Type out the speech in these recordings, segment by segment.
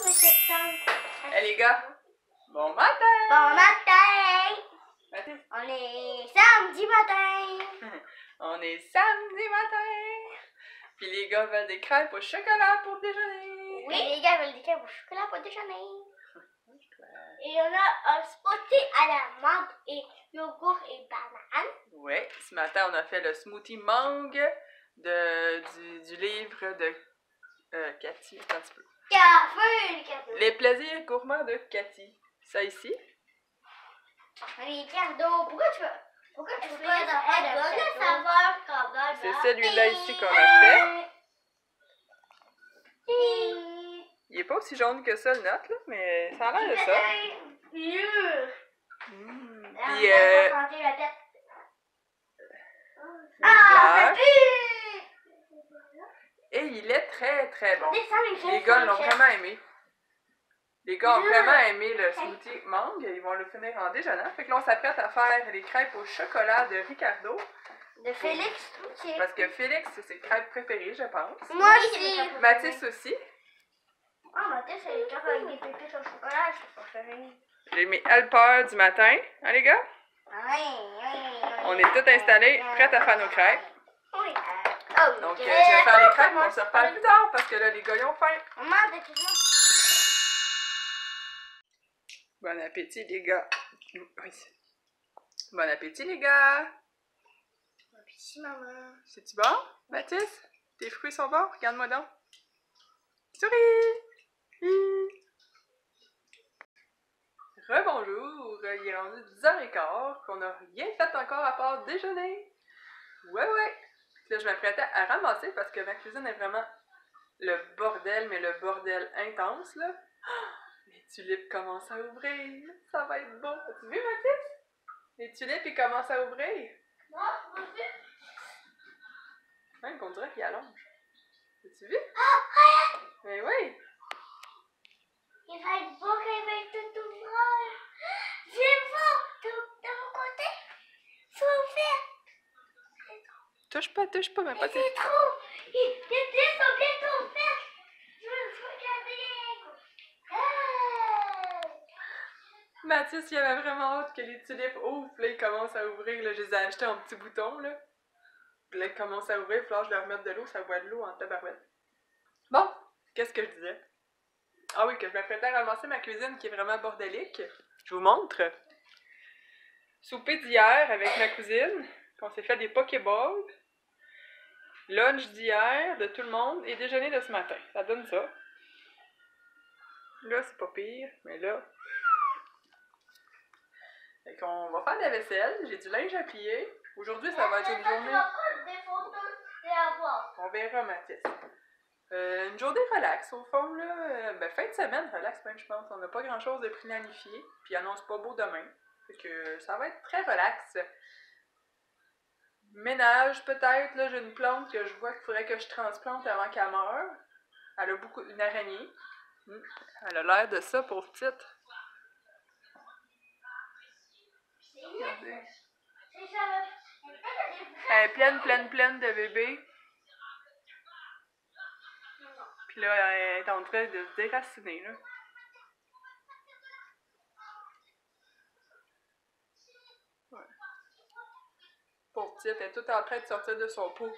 de septembre. Hey les gars, bon matin! Bon matin! Matin. On est samedi matin. On est samedi matin! Puis les gars veulent des crêpes au chocolat pour déjeuner! Oui, les gars veulent des crêpes au chocolat pour déjeuner. Et on a un smoothie à la menthe et yogourt et banane. Oui, ce matin on a fait le smoothie mangue du livre de Cathy. Attends un petit peu. Café! Les plaisirs gourmands de Cathy. Ça ici? Ricardo, pourquoi tu veux pas de saveur quand même? C'est celui-là ici qu'on a fait. Il est pas aussi jaune que ça le nôtre, là, mais ça a l'air de ça. Puis et il est très très bon. Les gars l'ont vraiment aimé. Les gars ont vraiment aimé le smoothie mangue. Ils vont le finir en déjeunant. Fait que là, on s'apprête à faire les crêpes au chocolat de Ricardo. De Félix, ok. Parce que Félix, c'est ses crêpes préférées, je pense. Moi aussi. Mathis aussi. Ah, Mathis, c'est les crêpes avec des pépites au chocolat, c'est préféré. J'ai mis Alper du matin. Hein, les gars? On est tous installés, prêts à faire nos crêpes. Oui. Donc, je vais faire les crêpes, on se reparle plus tard parce que là, les gars, ils ont faim. Bon appétit, les gars. Oui. Bon appétit, les gars. Bon appétit, maman. C'est-tu bon, Mathis? Tes fruits sont bons? Regarde-moi donc. Souris! Rebonjour! Il est rendu 10h15 qu'on n'a rien fait encore à part déjeuner. Ouais. Là, je m'apprêtais à ramasser parce que ma cuisine est vraiment le bordel, mais le bordel intense, là. Les tulipes commencent à ouvrir. Ça va être beau. As-tu vu, Mathis? Les tulipes, ils commencent à ouvrir. Non, pas vu. Même qu'on dirait qu'ils allongent. As-tu vu? Mais oui! Il va être beau quand il va être tout ouvert. Viens voir de mon côté. C'est ouvert. Touche pas, ma petite. C'est trop. Les pieds sont bientôt ouverts. Je veux regarder. Mathis, il avait vraiment hâte que les tulipes ouvrent. Puis là, ils commencent à ouvrir. Là, je les ai achetés en petits boutons, là. Puis là, ils commencent à ouvrir. Il faut que je leur mette de l'eau. Ça boit de l'eau en tabarouette. Bon, qu'est-ce que je disais? Ah oui, que je m'apprêtais à ramasser ma cuisine qui est vraiment bordélique. Je vous montre. Souper d'hier avec ma cousine. On s'est fait des pokéballs. Lunch d'hier de tout le monde et déjeuner de ce matin. Ça donne ça. Là, c'est pas pire, mais là... Fait qu'on va faire de la vaisselle. J'ai du linge à plier. Aujourd'hui, ça va être une journée... On verra, Mathis. Une journée relax, au fond, là. Fin de semaine, relax même, je pense. On n'a pas grand-chose de planifié. Puis il annonce pas beau demain. Fait que ça va être très relax. Ménage, peut-être. Là, j'ai une plante que je vois qu'il faudrait que je transplante avant qu'elle meure. Elle a beaucoup... Une araignée. Elle a l'air de ça, pauvre petite. Regardez. Elle est pleine de bébés. Puis là, elle est en train de se déraciner, là. Ouais. Pauvre petite, elle est toute en train de sortir de son pot.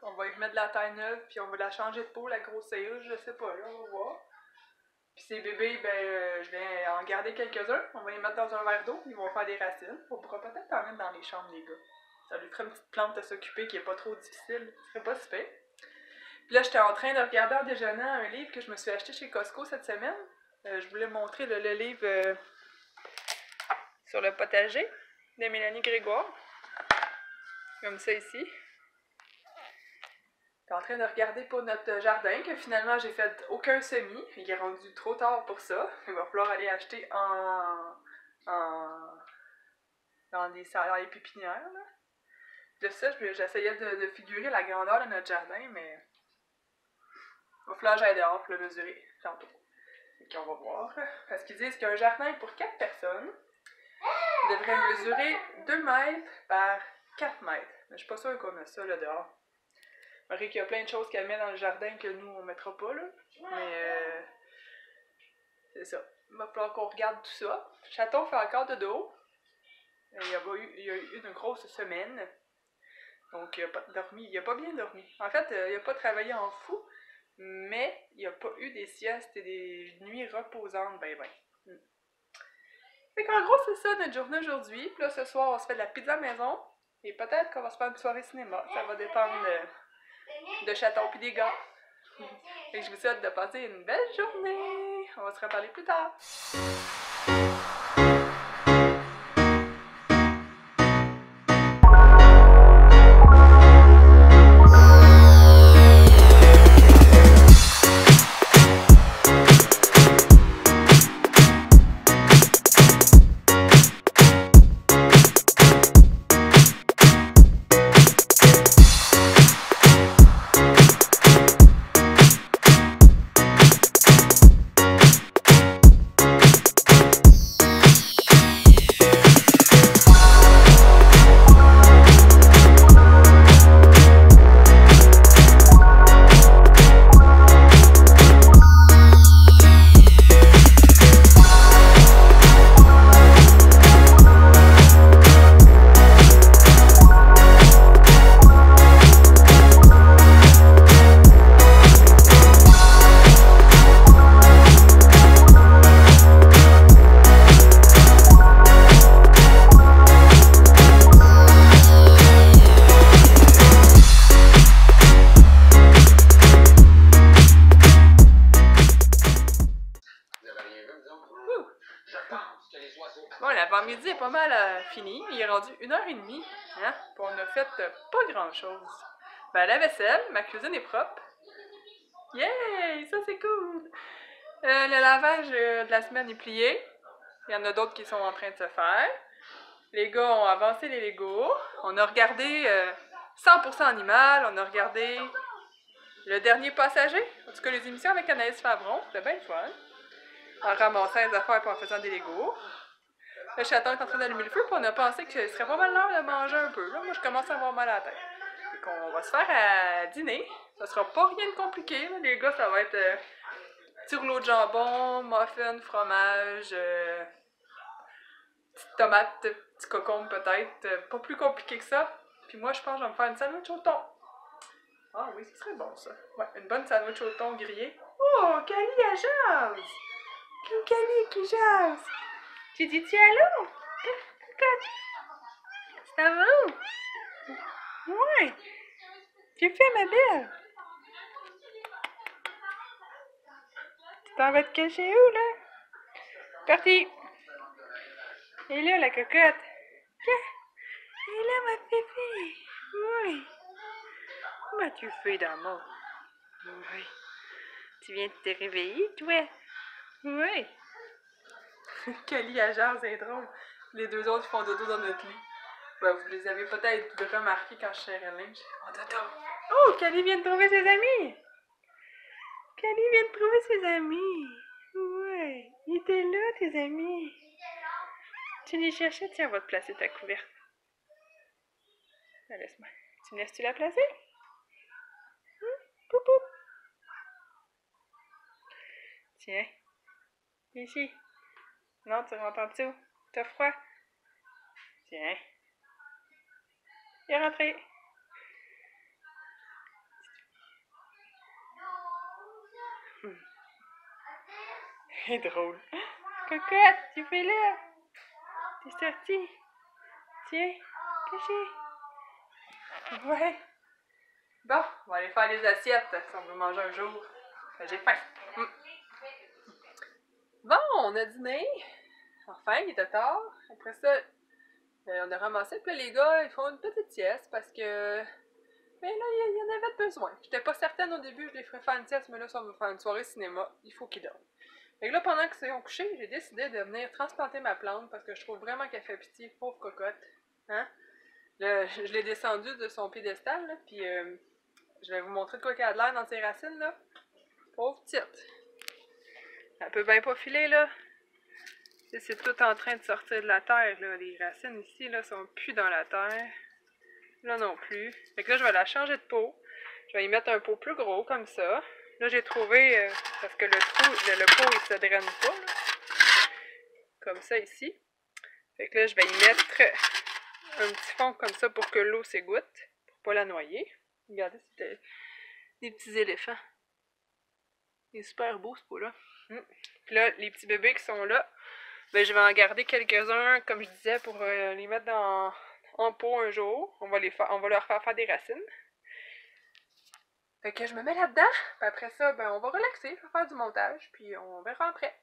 On va y mettre de la taille neuve, puis on va la changer de peau, la grossir, je sais pas, là, on va voir. Puis ces bébés, je vais en garder quelques-uns. On va les mettre dans un verre d'eau, ils vont faire des racines. On pourra peut-être en mettre dans les chambres, les gars. Ça lui ferait une petite plante à s'occuper qui est pas trop difficile. Ce serait pas super. Puis là, j'étais en train de regarder en déjeunant un livre que je me suis acheté chez Costco cette semaine. Je voulais montrer le livre sur le potager de Mélanie Grégoire. Comme ça ici. J'étais en train de regarder pour notre jardin, que finalement j'ai fait aucun semis. Il est rendu trop tard pour ça. Il va falloir aller acheter dans les pépinières. Là. De ça, j'essayais de figurer la grandeur de notre jardin, mais il va falloir que j'aille dehors pour le mesurer tantôt. Et qu'on va voir. Parce qu'ils disent qu'un jardin pour 4 personnes devrait mesurer 2 mètres par 4 mètres. Mais je suis pas sûre qu'on a ça là dehors. Marie qu'il y a plein de choses qu'elle met dans le jardin que nous on mettra pas là. Mais c'est ça. Il va falloir qu'on regarde tout ça. Chaton fait encore de dos. Il a eu une grosse semaine. Donc, il n'a pas dormi. Il n'a pas bien dormi. En fait, il n'a pas travaillé en fou, mais il n'a pas eu des siestes et des nuits reposantes, ben. Fait qu'en gros, c'est ça notre journée aujourd'hui. Puis là, ce soir, on se fait de la pizza maison. Et peut-être qu'on va se faire une soirée cinéma. Ça va dépendre de Chaton puis des gars. Et je vous souhaite de passer une belle journée. On va se reparler plus tard. Bon, l'avant-midi est pas mal fini. Il est rendu 1h30. Hein? Puis on a fait pas grand-chose. Ben, la vaisselle, ma cuisine est propre. Yay! Ça, c'est cool! Le lavage de la semaine est plié. Il y en a d'autres qui sont en train de se faire. Les gars ont avancé les Legos. On a regardé 100% Animal. On a regardé Le Dernier Passager. En tout cas, les émissions avec Anaïs Favron. C'était bien le fun. En ramassant les affaires et en faisant des Legos. Le chaton est en train d'allumer le feu, puis on a pensé que ce serait pas mal l'heure de manger un peu. Là, moi, je commence à avoir mal à la tête. Donc, on va se faire à dîner. Ça sera pas rien de compliqué. Là. Les gars, ça va être petit rouleau de jambon, muffin, fromage, petite tomate, petit cocombe peut-être. Pas plus compliqué que ça. Puis moi, je pense que je vais me faire une sandwich au thon. Ah oui, ce serait bon, ça. Ouais, une bonne sandwich au thon grillé. Oh, Cali, elle jase! Cali qui jase! Tu dis-tu allô? Ça va? Ouais! Tu fais, ma belle? Tu t'en vas te cacher où, là? Parti! Et là, la cocotte? Et là, ma pépé? Oui! Comment tu fais, d'amour? Oui! Tu viens de te réveiller, toi? Oui! Cali à genre, c'est drôle. Les deux autres font dodo dans notre lit. Ben, vous les avez peut-être remarqués quand je serrais le linge. Oh, dodo! Oh, Cali vient de trouver ses amis! Cali vient de trouver ses amis! Ouais, ils étaient là, tes amis! Tu les cherchais? Tiens, on va te placer ta couverte. Ah, laisse-moi. Tu me laisses-tu la placer? Poup, poup. Tiens. Ici. Non, tu rentres en dessous. T'as froid? Tiens. Il est rentré. C'est drôle. Cocotte, tu fais là? T'es sortie? Tiens, caché. Ouais. Bon, on va aller faire les assiettes si on veut manger un jour. J'ai faim. Bon, on a dîné. Enfin, il était tard. Après ça, on a ramassé. Puis là, les gars, ils font une petite sieste parce que... Mais là, il y en avait besoin. J'étais pas certaine au début, je les ferais faire une sieste, mais là, ça on va faire une soirée cinéma. Il faut qu'ils dorment. Fait que là, pendant qu'ils sont couchés, j'ai décidé de venir transplanter ma plante parce que je trouve vraiment qu'elle fait pitié, pauvre cocotte. Hein? Là, je l'ai descendue de son piédestal, là, puis je vais vous montrer de quoi qu'elle a de l'air dans ses racines, là. Pauvre petite. Elle peut bien pas filer, là. C'est tout en train de sortir de la terre, là. Les racines ici, là, sont plus dans la terre. Là non plus. Fait que là, je vais la changer de pot. Je vais y mettre un pot plus gros, comme ça. Là, j'ai trouvé, parce que le pot, il se draine pas, là. Comme ça, ici. Fait que là, je vais y mettre un petit fond comme ça pour que l'eau s'égoutte, pour pas la noyer. Regardez, c'était des petits éléphants. Il est super beau, ce pot-là. Puis là, les petits bébés qui sont là, ben, je vais en garder quelques-uns, comme je disais, pour les mettre en pot un jour. On va leur faire des racines. Fait que je me mets là-dedans, puis après ça, ben, on va relaxer, je vais faire du montage, puis on verra après.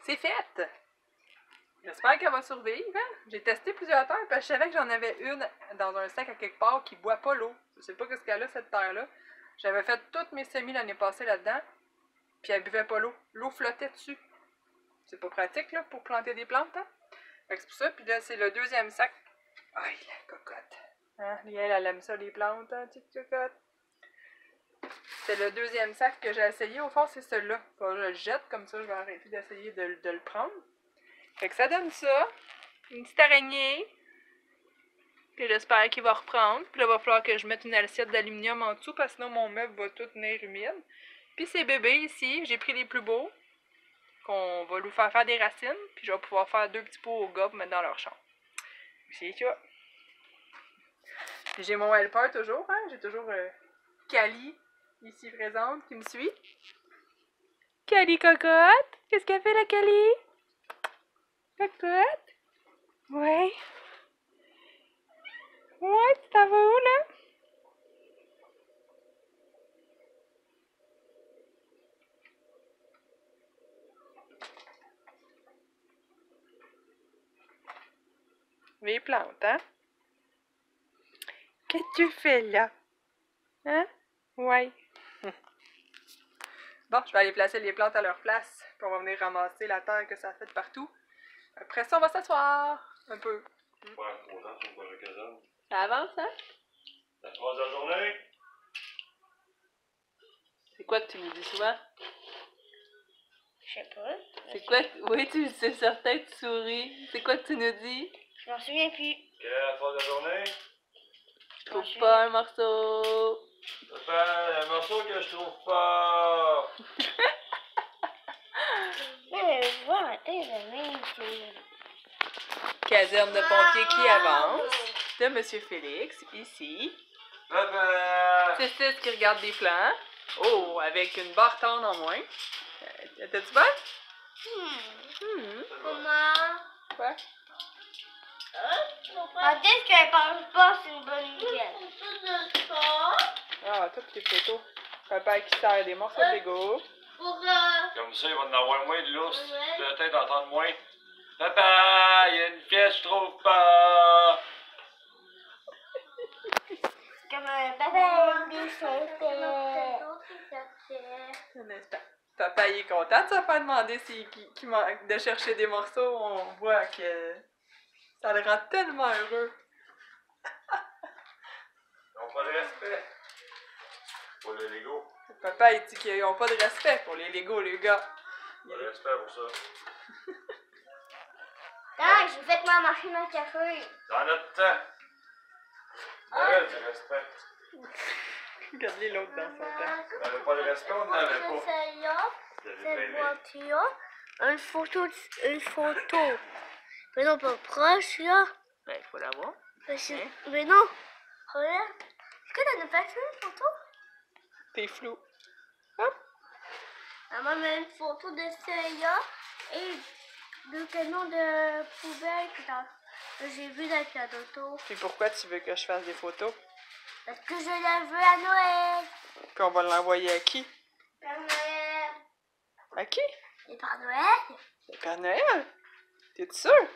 C'est fait! J'espère qu'elle va survivre. Hein? J'ai testé plusieurs terres parce que je savais que j'en avais une dans un sac à quelque part qui boit pas l'eau. Je sais pas ce qu'elle a cette terre-là. J'avais fait toutes mes semis l'année passée là-dedans, puis elle buvait pas l'eau. L'eau flottait dessus. C'est pas pratique là pour planter des plantes. Hein? Fait que c'est pour ça. Puis là, c'est le deuxième sac. Aïe, la cocotte. Hein? Elle aime ça les plantes, hein, petite cocotte. C'est le deuxième sac que j'ai essayé. Au fond, c'est celui-là. Je le jette, comme ça, je vais arrêter d'essayer de le prendre. Fait que ça donne ça. Une petite araignée. Que j'espère qu'il va reprendre. Puis là, il va falloir que je mette une assiette d'aluminium en dessous, parce que sinon, mon meuble va tout tenir humide. Puis ces bébés ici, j'ai pris les plus beaux. Qu'on va lui faire des racines. Puis je vais pouvoir faire 2 petits pots au gars pour mettre dans leur chambre. C'est ça. J'ai mon helper toujours, hein. J'ai toujours Cali. Ici présente, qui me suit. Cali cocotte! Qu'est-ce qu'elle fait la Cali? Cocotte? Ouais. Ouais, tu t'en vas où là? Les plantes, hein? Qu'est-ce que tu fais là? Hein? Ouais. Bon, je vais aller placer les plantes à leur place. Puis on va venir ramasser la terre que ça a fait partout. Après ça, on va s'asseoir un peu. Ça avance, hein? La troisième journée. C'est quoi que tu nous dis souvent? Je sais pas. C'est quoi? Oui, c'est certain que tu souris. C'est quoi que tu nous dis? Je m'en souviens plus. Quelle est la troisième journée? Je trouve pas un morceau. Ça fait un morceau que je trouve pas. Mais voilà, le même, c'est... Caserne de pompiers qui avance. De Monsieur Félix, ici. Papa! C'est qui regarde des plans. Oh, avec une barre tendre en moins. Étais-tu bonne? Maman. Ouais. Peut-être qu'elle pense pas, c'est une bonne nouvelle. Ah, toutes tes photos. Papa qui sert des morceaux de Lego. Comme ça, il va en avoir moins de lousse. Tu vas peut-être entendre moins. Papa, il y a une pièce, je trouve pas. Comme un bébé Un instant. Papa, il est content de se faire demander qui manque de chercher des morceaux. On voit que ça le rend tellement heureux. Ils n'ont pas de respect pour le Lego. Papa, il dit qu'ils n'ont pas de respect pour les Lego, les gars. Pas de respect pour ça. Ah, j'ai fait ma machine à café. Dans notre temps. Ouais, du respect. Regardez l'autre dans son temps. On n'avait pas de respect, on n'avait pas. Cette voiture, une photo. Mais non, pas proche, là. Ben, il faut l'avoir. Mais non, regarde. Est-ce que t'as pas fait une photo? T'es flou. Maman met une photo de celle-là et le canon de poubelle que j'ai vu dans le auto. Puis pourquoi tu veux que je fasse des photos? Parce que je la veux à Noël. Puis on va l'envoyer à qui? Père Noël. À qui? Et Père Noël? Le Père Noël? T'es sûr?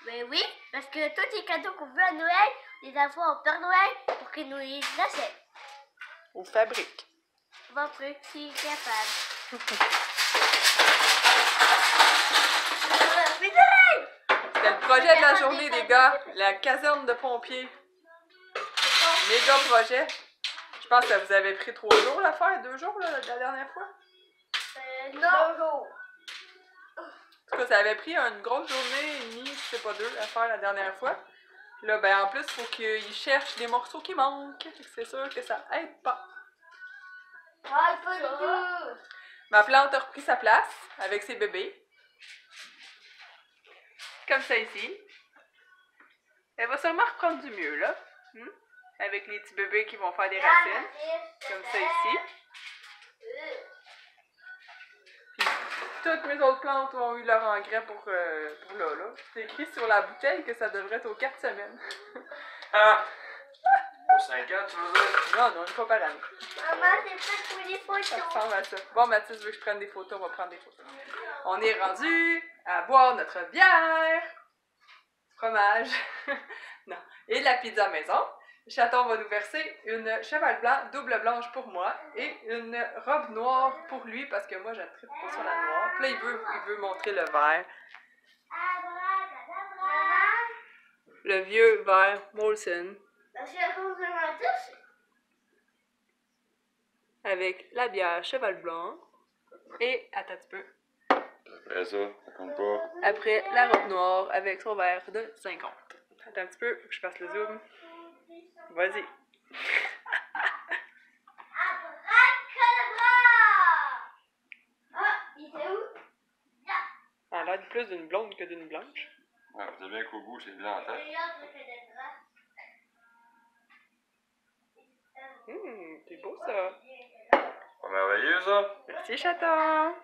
Ben oui, parce que tous les cadeaux qu'on veut à Noël, les envoie au Père Noël pour qu'il nous les achète. Ou fabrique? On va voir s'il est capable. C'était le projet de la journée, les gars. La caserne de pompiers. Méga projet. Je pense que ça vous avait pris 3 jours à faire, 2 jours là, la dernière fois. Non. En tout cas, ça avait pris une grosse journée et demie, je sais pas 2, à faire la dernière fois. Puis là, ben en plus, il faut qu'ils cherchent des morceaux qui manquent. C'est sûr que ça aide pas. Ah, pas du tout. Ma plante a repris sa place avec ses bébés. Comme ça ici. Elle va sûrement reprendre du mieux, là. Avec les petits bébés qui vont faire des racines. Comme ça ici. Puis, toutes mes autres plantes ont eu leur engrais pour là. C'est écrit sur la bouteille que ça devrait être aux 4 semaines. Ah! Pour 5 ans, tu veux dire? Non, une fois par année. Maman, c'est fait pour les Ça photos. ressemble à ça. Bon, Mathis veut que je prenne des photos, on va prendre des photos. On est rendu à boire notre bière, fromage, non, et de la pizza maison. Chaton va nous verser une cheval blanc double blanche pour moi et une robe noire pour lui parce que moi je ne tripe pas sur la noire. Puis là, il veut montrer le vert. Le vieux vert Molson avec la bière cheval blanc et, attends un petit peu, Après ça compte pas. après la robe noire avec son verre de 50. Attends un petit peu, faut que je fasse le zoom. Vas-y. Elle a l'air plus d'une blonde que d'une blanche. Ouais, vous avez bien qu'au goût, c'est blanc en tête. C'est beau ça. Pas merveilleux, ça? Merci chaton.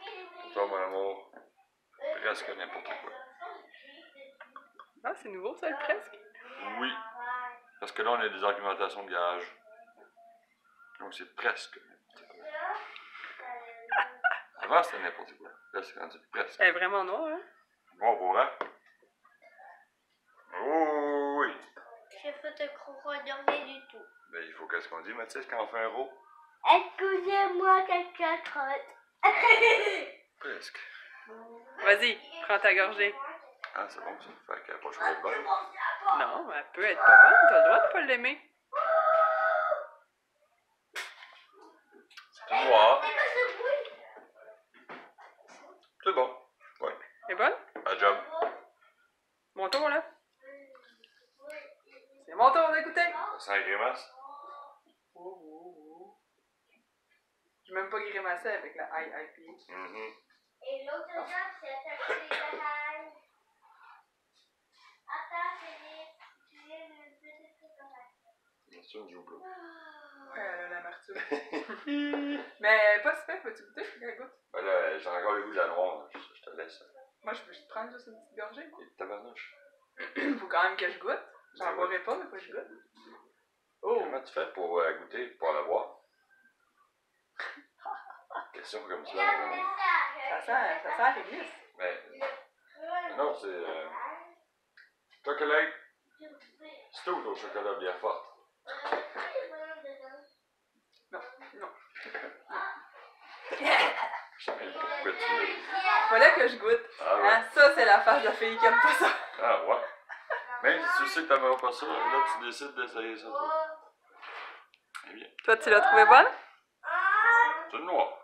Toi, mon amour. Presque n'importe quoi. Ah, c'est nouveau ça, le presque. Oui. Parce que là, on a des argumentations de gage. Donc, c'est presque n'importe quoi. Avant, c'était n'importe quoi. Là, c'est rendu presque. Elle est vraiment noire, hein? Bon, pour hein? Oh, oui. J'ai fait un crocodile, rien du tout. Ben, il faut qu'est-ce qu'on dit, Mathis, quand on fait un roux? Excusez-moi, quelqu'un trotte. Presque. Vas-y, prends ta gorgée. Ah, c'est bon, ça. Fait qu'elle n'a pas le choix de bonne. Non, elle peut être pas bonne, t'as le droit de pas l'aimer. C'est tout noir. C'est bon. Ouais. Elle est bonne? À job. Mon tour, là. C'est mon tour d'écouter. Ça sent la grimace. J'ai même pas grimacé avec la IIP. Et l'autre chose, c'est attacher les batailles. Attends, Philippe, tu viens de me faire des trucs comme ça. Bien sûr, une joue bleue. Ouais, elle a l'amertume. Mais pas super, peux-tu goûter? Regarde, goûte. Ben là, j'ai encore le goût de la noire. Je te laisse. Moi, je peux juste prendre juste une petite gorgée. Et tabarnouche. Faut quand même que je goûte. J'en Ben boirai pas, mais faut que je goûte. Oh! Comment tu fais pour goûter, pour la boire? Question comme ça. Ça sent réglisse. Mais non, c'est chocolat. C'est tout au chocolat bien fort. Non, non. Je sais même pas pourquoi tu... Fallait que je goûte. Ah ouais. Hein, ça, c'est la face de fille qui aime pas ça. Ah ouais. Même si tu sais que t'aimerais pas ça, là tu décides d'essayer ça. Toi. Eh bien, Toi, tu l'as trouvé bonne? c'est une noire.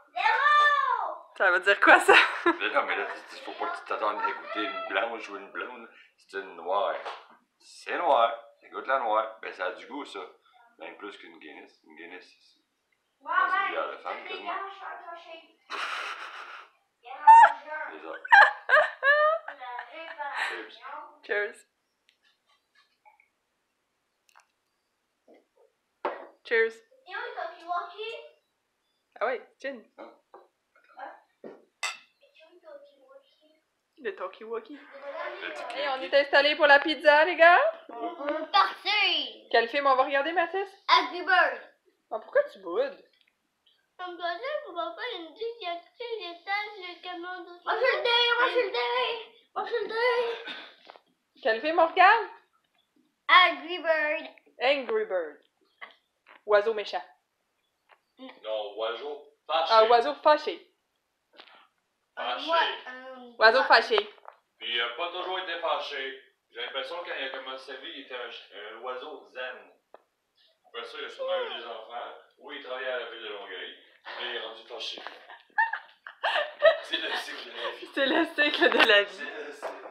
Ça veut dire quoi, ça? Mais non, mais là, il faut pas que tu t'attendes à goûter une blanche ou une blonde. C'est une noire. C'est noir. Ça goûte la noire. Ben, ça a du goût, ça. Même plus qu'une Guinness. Une Guinness, c'est une bière de femme, quasiment. Les autres. Cheers. Cheers. Ah ouais, gin. Le talkie-walkie. Et on est installés pour la pizza, les gars? Parti! Quel film on va regarder, Mathis? Angry Bird! Ah, pourquoi tu boudes? Ça me doit dire que papa il me dit qu'il y a tous les étages de camion de... Moi je le dis! Moi je le dis! Moi je le dis! Quel film on regarde? Angry Bird! Angry Bird. Oiseau méchant. Non, oiseau fâché. Ah, oiseau fâché. Fâché. Oiseau fâché. Puis il a pas toujours été fâché. J'ai l'impression que quand il a commencé sa vie, il était un oiseau zen. Après ça, il a sûrement eu des enfants. Oui, il travaillait à la ville de Longueuil. Mais il est rendu fâché. C'est le cycle de la vie. C'est le cycle de la vie. C'est le cycle.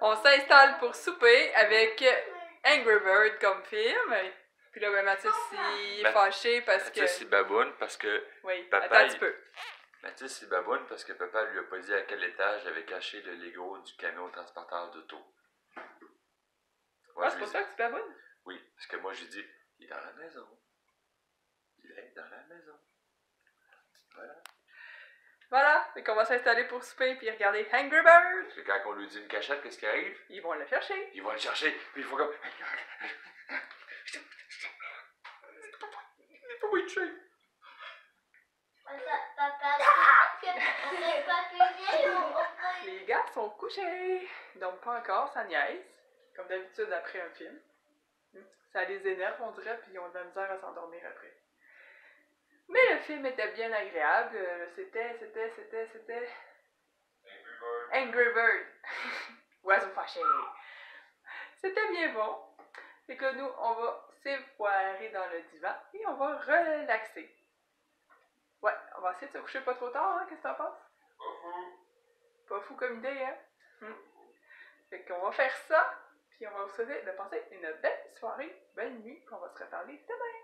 On s'installe pour souper avec Angry Bird comme film. Puis là, ben, Mathis, il est fâché parce que... Mathis, il baboune parce que... Oui, Papa, attends un petit peu. Mathis, il baboune parce que papa lui a pas dit à quel étage il avait caché le Lego du camion transporteur d'auto. Ah, c'est pour ça que tu baboune? Oui, parce que moi, j'ai dit, il est dans la maison. Il est dans la maison. Voilà. Voilà, donc on va s'installer pour souper puis regarder Angry Bird. Parce que quand on lui dit une cachette, qu'est-ce qui arrive? Ils vont le chercher. Ils vont le chercher, puis il faut comme... Il faut witcher. Les gars sont couchés. Donc pas encore, ça niaise. Comme d'habitude après un film. Ça les énerve, on dirait, puis ils ont de la misère à s'endormir après. Mais le film était bien agréable. C'était... Angry Bird. Oiseau fâché. C'était bien bon. Et que nous, on va s'évoirer dans le divan et on va relaxer. Ouais, on va essayer de se coucher pas trop tard, hein? Qu'est-ce que t'en penses? Pas fou. Pas fou comme idée, hein? Fait qu'on va faire ça, puis on va vous souhaiter de passer une belle soirée, belle nuit, puis on va se reparler demain.